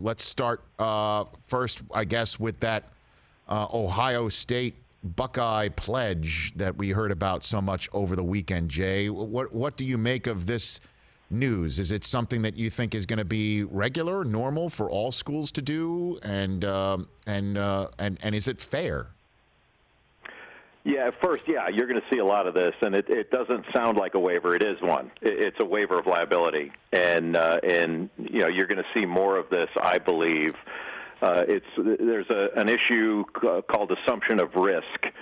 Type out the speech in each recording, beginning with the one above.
Let's start first, I guess, with that Ohio State Buckeye pledge that we heard about so much over the weekend. Jay, what do you make of this news? Is it something that you think is going to be regular, normal for all schools to do, and is it fair? Yeah, at first, you're going to see a lot of this, and it doesn't sound like a waiver. It is one. It's a waiver of liability, and you're going to see more of this, I believe. There's an issue called assumption of risk,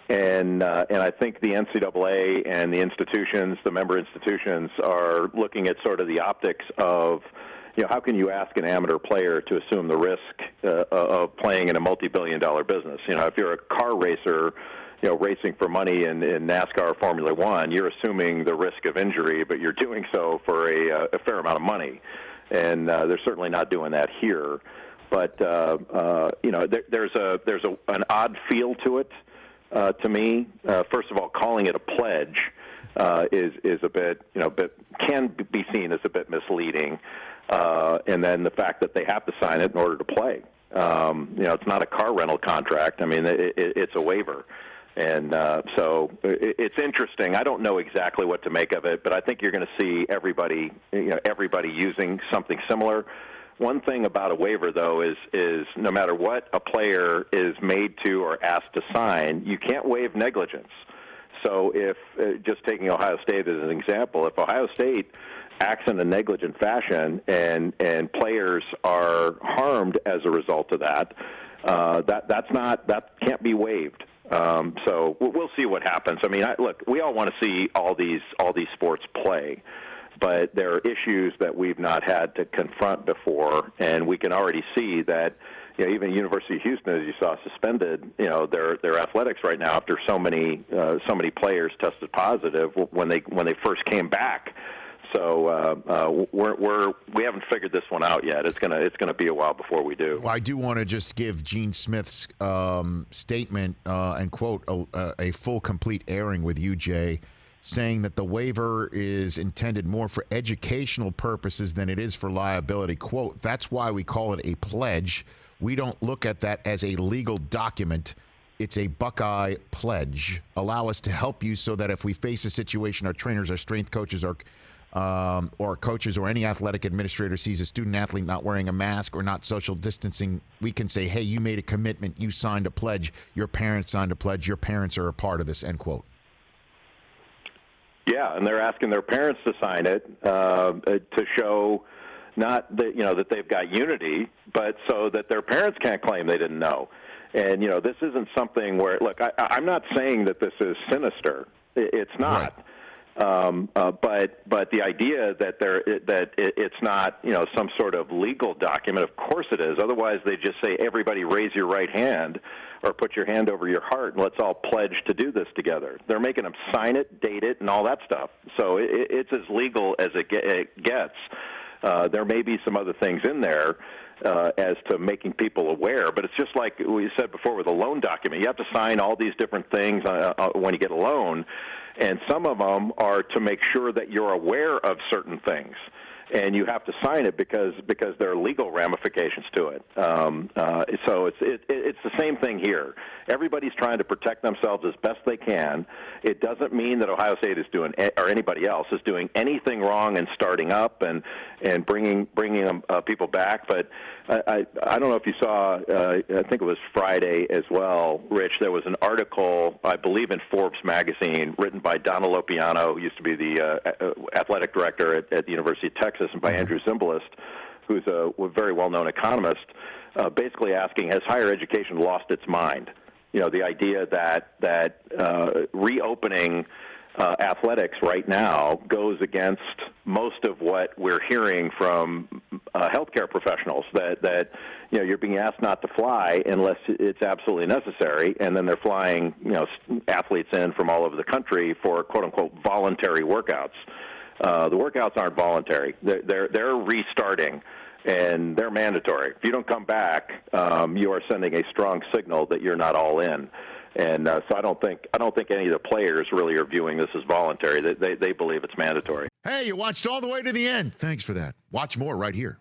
and I think the NCAA and the institutions, the member institutions, are looking at sort of the optics of, how can you ask an amateur player to assume the risk of playing in a multi-billion-dollar business? If you're a car racer, racing for money in NASCAR Formula One, you're assuming the risk of injury, but you're doing so for a fair amount of money, and they're certainly not doing that here. But there's an odd feel to it to me. First of all, calling it a pledge is a bit can be seen as a bit misleading, and then the fact that they have to sign it in order to play. It's not a car rental contract. I mean, it's a waiver. And so it's interesting. I don't know exactly what to make of it, but I think you're going to see everybody using something similar. One thing about a waiver, though, is no matter what a player is made to or asked to sign, you can't waive negligence. So if, just taking Ohio State as an example, if Ohio State acts in a negligent fashion and players are harmed as a result of that, that can't be waived. So we'll see what happens. I mean, look, we all want to see all these sports play, but there are issues that we've not had to confront before, and we can already see that even University of Houston, as you saw, suspended their athletics right now after so many players tested positive when they first came back. So we haven't figured this one out yet. It's gonna be a while before we do. Well, I do want to just give Gene Smith's statement and quote a full, complete airing with you, Jay, saying that the waiver is intended more for educational purposes than it is for liability. Quote, that's why we call it a pledge. We don't look at that as a legal document. It's a Buckeye pledge. Allow us to help you so that if we face a situation, our trainers, our strength coaches, or coaches or any athletic administrator sees a student athlete not wearing a mask or not social distancing, we can say, hey, you made a commitment, you signed a pledge, your parents signed a pledge, your parents are a part of this, end quote. Yeah, and they're asking their parents to sign it to show not that that they've got unity, but so that their parents can't claim they didn't know. And this isn't something where, look, I'm not saying that this is sinister. It's not. Right. But the idea that it's not some sort of legal document, of course it is. Otherwise, they just say everybody raise your right hand or put your hand over your heart and let's all pledge to do this together. They're making them sign it, date it, and all that stuff. So it's as legal as it gets. There may be some other things in there as to making people aware, but it's just like we said before with a loan document. You have to sign all these different things when you get a loan, and some of them are to make sure that you're aware of certain things. And you have to sign it because there are legal ramifications to it. So it's the same thing here. Everybody's trying to protect themselves as best they can. It doesn't mean that Ohio State is doing, or anybody else is doing anything wrong in starting up and bringing people back. But I don't know if you saw. I think it was Friday as well, Rich. There was an article, I believe, in Forbes magazine, written by Donna Lopiano, who used to be the athletic director at the University of Texas, and by Andrew Zimbalist, who's a very well-known economist, basically asking, has higher education lost its mind? The idea that reopening athletics right now goes against most of what we're hearing from healthcare professionals, that you're being asked not to fly unless it's absolutely necessary, and then they're flying athletes in from all over the country for quote-unquote voluntary workouts. The workouts aren't voluntary. They're restarting, and they're mandatory. If you don't come back, you are sending a strong signal that you're not all in. And so I don't think any of the players really are viewing this as voluntary. They believe it's mandatory. Hey, you watched all the way to the end. Thanks for that. Watch more right here.